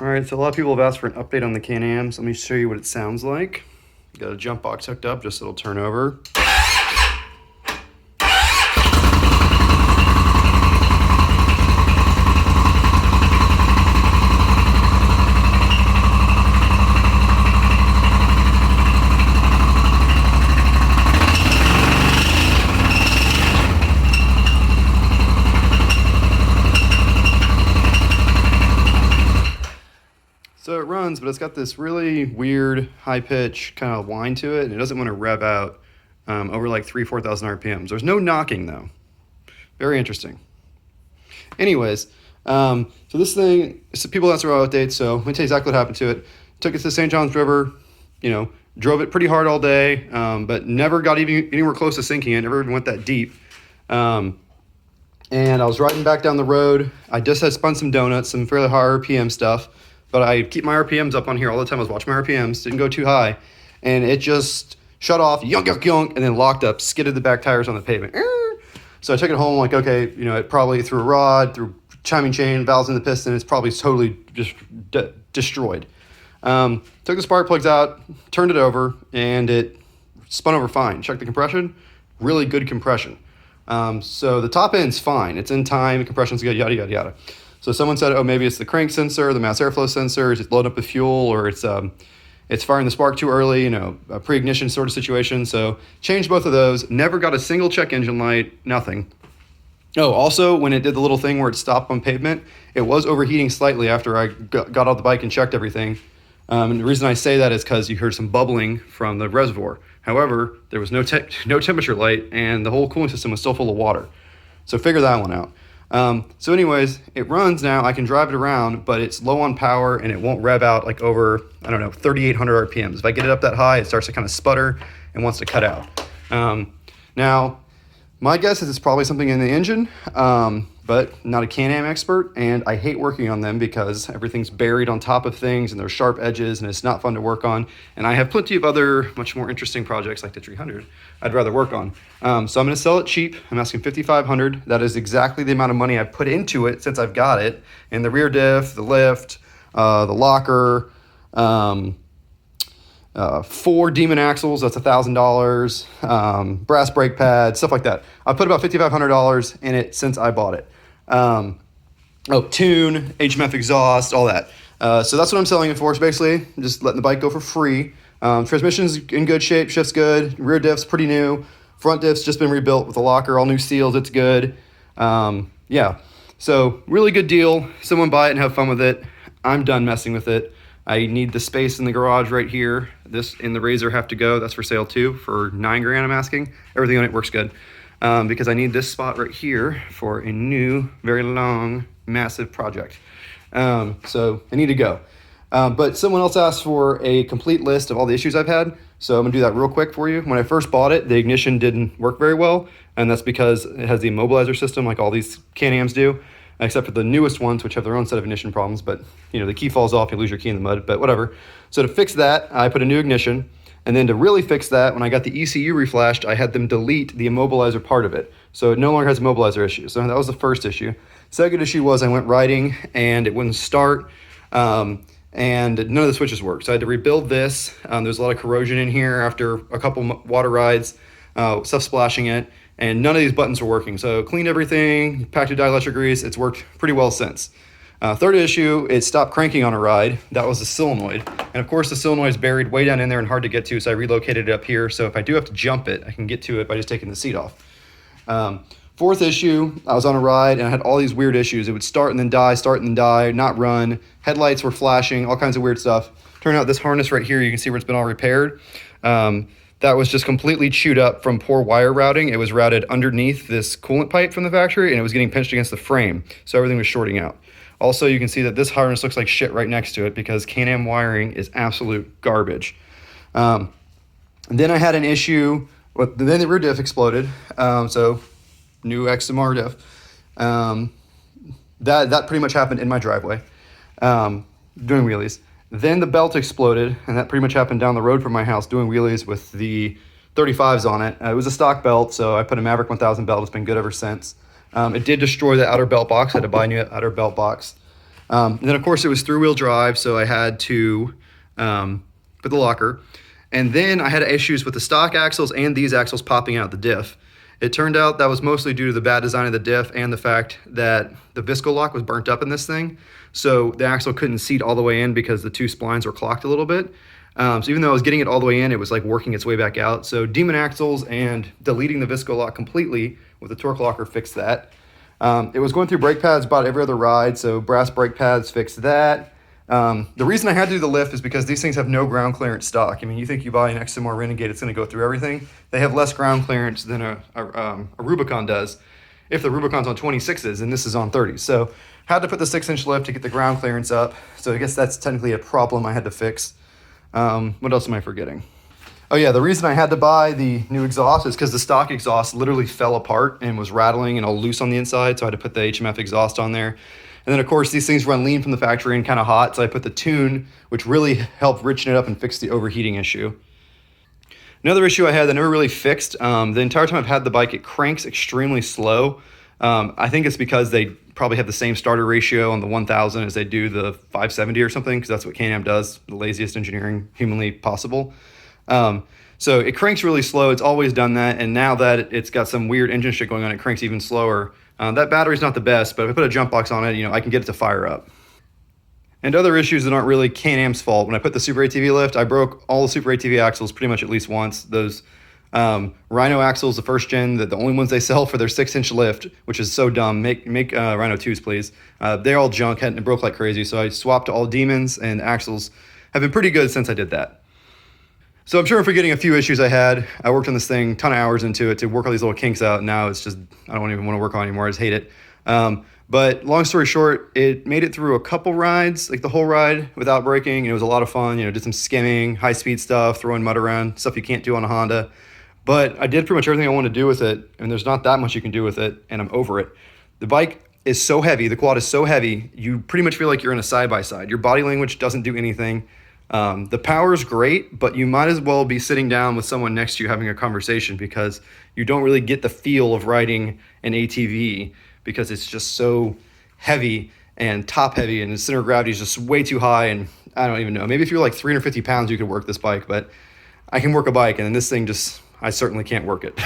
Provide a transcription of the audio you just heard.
All right, so a lot of people have asked for an update on the Can-Ams. Let me show you what it sounds like. Got a jump box hooked up, just so it'll turn over. So it runs, but it's got this really weird high pitch kind of whine to it, and it doesn't want to rev out over like 4,000 RPMs. There's no knocking though. Very interesting. Anyways, so this thing, so people ask for updates, so let me tell you exactly what happened to it. Took it to the St. Johns River, drove it pretty hard all day, but never got even anywhere close to sinking it, never even went that deep. And I was riding back down the road. I just had spun some donuts, some fairly high RPM stuff, but I keep my RPMs up on here all the time. I was watching my RPMs, didn't go too high, and it just shut off, yunk, yunk, yunk, and then locked up, skidded the back tires on the pavement. So I took it home, like, okay, it probably threw a rod, through timing chain, valves in the piston, it's probably totally just destroyed. Took the spark plugs out, turned it over, and it spun over fine. Checked the compression, really good compression. So the top end's fine. It's in time, compression's good, yada, yada, yada. So someone said, oh, maybe it's the crank sensor, the mass airflow sensor, it's loading up with fuel, or it's firing the spark too early, a pre-ignition sort of situation. So changed both of those, never got a single check engine light, nothing. Oh, also, when it did the little thing where it stopped on pavement, it was overheating slightly after I got off the bike and checked everything. And the reason I say that is because you heard some bubbling from the reservoir. However, there was no temperature light, and the whole cooling system was still full of water. So figure that one out. So anyways, it runs now. I can drive it around, but it's low on power, and it won't rev out like over, 3,800 RPMs. If I get it up that high, it starts to kind of sputter and wants to cut out. Now, my guess is it's probably something in the engine, but not a Can-Am expert, and I hate working on them because everything's buried on top of things and there's sharp edges and it's not fun to work on. And I have plenty of other much more interesting projects like the 300 I'd rather work on. So I'm going to sell it cheap. I'm asking $5,500. That is exactly the amount of money I've put into it since I've got it. And the rear diff, the lift, the locker, 4 Demon axles, that's $1,000, brass brake pads, stuff like that. I put about $5,500 in it since I bought it. Tune, HMF exhaust, all that. So that's what I'm selling it for. So basically, I'm just letting the bike go for free. Transmission's in good shape, shift's good, rear diff's pretty new, front diff's just been rebuilt with the locker, all new seals, it's good. Yeah, so really good deal. Someone buy it and have fun with it. I'm done messing with it. I need the space in the garage right here. This and the Razor have to go. That's for sale too, for $9,000 I'm asking. Everything on it works good. Because I need this spot right here for a new, very long, massive project. So I need to go. But someone else asked for a complete list of all the issues I've had. So I'm gonna do that real quick for you. When I first bought it, the ignition didn't work very well. And that's because it has the immobilizer system like all these Can-Ams do. Except for the newest ones, which have their own set of ignition problems, but the key falls off, you lose your key in the mud, but whatever. So to fix that, I put a new ignition, and then to really fix that, when I got the ECU reflashed, I had them delete the immobilizer part of it. So it no longer has immobilizer issues. So that was the first issue. Second issue was I went riding, and it wouldn't start, and none of the switches worked. So I had to rebuild this. There's a lot of corrosion in here after a couple water rides, stuff splashing it. And none of these buttons were working. So cleaned everything, packed it dielectric grease. It's worked pretty well since. Third issue, it stopped cranking on a ride. That was the solenoid. And of course the solenoid is buried way down in there and hard to get to, so I relocated it up here. So if I do have to jump it, I can get to it by just taking the seat off. Fourth issue, I was on a ride and I had all these weird issues. It would start and then die, start and then die, not run. Headlights were flashing, all kinds of weird stuff. Turned out this harness right here, you can see where it's been all repaired. That was just completely chewed up from poor wire routing. It was routed underneath this coolant pipe from the factory, and it was getting pinched against the frame, so everything was shorting out. Also, you can see that this harness looks like shit right next to it because Can-Am wiring is absolute garbage. Then I had an issue, then the rear diff exploded, so new XMR diff. That pretty much happened in my driveway, doing wheelies. Then the belt exploded, and that pretty much happened down the road from my house doing wheelies with the 35s on it. It was a stock belt, so I put a Maverick 1000 belt. It's been good ever since. It did destroy the outer belt box. I had to buy a new outer belt box. And then of course it was through wheel drive, so I had to put the locker. And then I had issues with the stock axles and these axles popping out the diff. It turned out that was mostly due to the bad design of the diff and the fact that the visco lock was burnt up in this thing. So the axle couldn't seat all the way in because the two splines were clocked a little bit. So even though I was getting it all the way in, it was like working its way back out. So demon axles and deleting the visco lock completely with the torque locker fixed that. It was going through brake pads about every other ride, so brass brake pads fixed that. The reason I had to do the lift is because these things have no ground clearance stock. I mean, you think you buy an XMR Renegade, it's going to go through everything. They have less ground clearance than a Rubicon does, if the Rubicon's on 26s and this is on 30s. So had to put the 6-inch lift to get the ground clearance up. So I guess that's technically a problem I had to fix. What else am I forgetting? Oh yeah, the reason I had to buy the new exhaust is because the stock exhaust literally fell apart and was rattling and all loose on the inside, so I had to put the HMF exhaust on there. And then of course these things run lean from the factory and kind of hot, so I put the tune, which really helped richen it up and fix the overheating issue. Another issue I had that I never really fixed, the entire time I've had the bike, it cranks extremely slow. I think it's because they probably have the same starter ratio on the 1000 as they do the 570 or something, because that's what Can-Am does, the laziest engineering humanly possible. So it cranks really slow. It's always done that. And now that it's got some weird engine shit going on, it cranks even slower. That battery's not the best, but if I put a jump box on it, I can get it to fire up. And other issues that aren't really Can-Am's fault. When I put the Super ATV lift, I broke all the Super ATV axles pretty much at least once. Those Rhino axles, the first gen, the only ones they sell for their 6-inch lift, which is so dumb. Make Rhino 2s, please. They're all junk, and broke like crazy. So I swapped to all Demons, and axles have been pretty good since I did that. So I'm sure I'm forgetting a few issues I had. I worked on this thing, ton of hours into it to work all these little kinks out. Now it's just, I don't even want to work on it anymore. I just hate it. But long story short, it made it through a couple rides, like the whole ride without braking. It was a lot of fun. Did some skimming, high speed stuff, throwing mud around, stuff you can't do on a Honda. But I did pretty much everything I wanted to do with it. And there's not that much you can do with it. And I'm over it. The bike is so heavy. The quad is so heavy. You pretty much feel like you're in a side-by-side. Your body language doesn't do anything. The power is great, but you might as well be sitting down with someone next to you having a conversation, because you don't really get the feel of riding an ATV because it's just so heavy and top heavy, and the center of gravity is just way too high. And I don't even know, maybe if you're like 350 pounds, you could work this bike, but I can work a bike, and this thing I certainly can't work it.